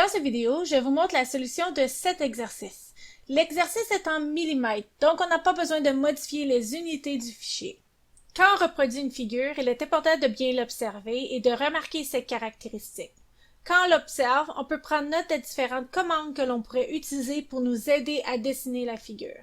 Dans cette vidéo, je vous montre la solution de cet exercice. L'exercice est en millimètres, donc on n'a pas besoin de modifier les unités du fichier. Quand on reproduit une figure, il est important de bien l'observer et de remarquer ses caractéristiques. Quand on l'observe, on peut prendre note des différentes commandes que l'on pourrait utiliser pour nous aider à dessiner la figure.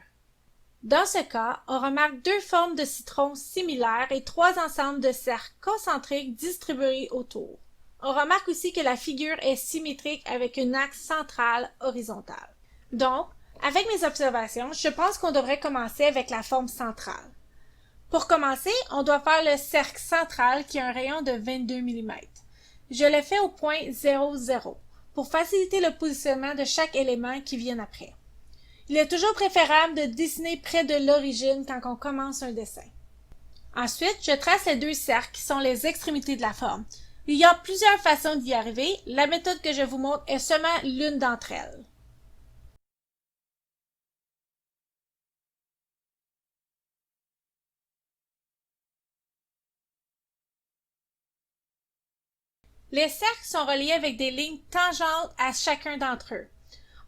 Dans ce cas, on remarque deux formes de citron similaires et trois ensembles de cercles concentriques distribués autour. On remarque aussi que la figure est symétrique avec un axe central horizontal. Donc, avec mes observations, je pense qu'on devrait commencer avec la forme centrale. Pour commencer, on doit faire le cercle central qui a un rayon de 22 mm. Je le fais au point 0, 0 pour faciliter le positionnement de chaque élément qui vient après. Il est toujours préférable de dessiner près de l'origine quand on commence un dessin. Ensuite, je trace les deux cercles qui sont les extrémités de la forme. Il y a plusieurs façons d'y arriver. La méthode que je vous montre est seulement l'une d'entre elles. Les cercles sont reliés avec des lignes tangentes à chacun d'entre eux.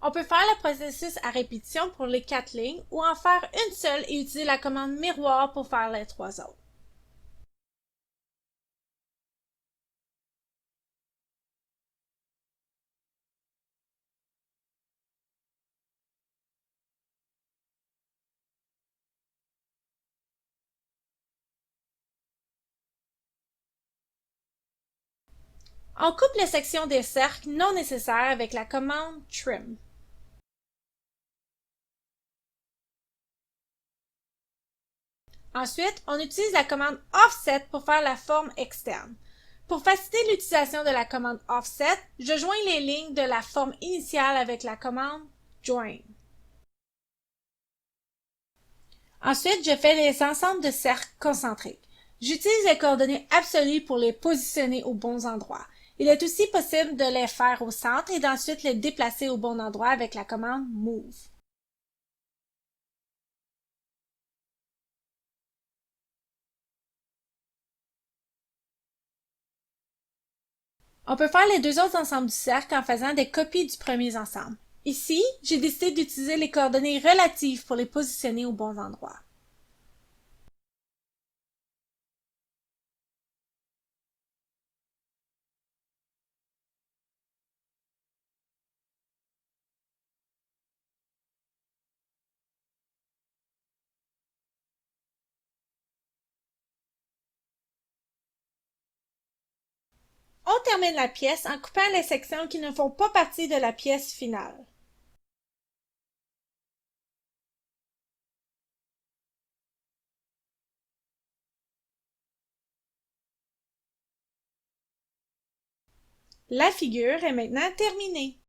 On peut faire le processus à répétition pour les 4 lignes ou en faire une seule et utiliser la commande miroir pour faire les 3 autres. On coupe les sections des cercles non nécessaires avec la commande Trim. Ensuite, on utilise la commande Offset pour faire la forme externe. Pour faciliter l'utilisation de la commande Offset, je joins les lignes de la forme initiale avec la commande Join. Ensuite, je fais les ensembles de cercles concentriques. J'utilise les coordonnées absolues pour les positionner aux bons endroits. Il est aussi possible de les faire au centre et d'ensuite les déplacer au bon endroit avec la commande Move. On peut faire les deux autres ensembles du cercle en faisant des copies du premier ensemble. Ici, j'ai décidé d'utiliser les coordonnées relatives pour les positionner aux bons endroits. On termine la pièce en coupant les sections qui ne font pas partie de la pièce finale. La figure est maintenant terminée.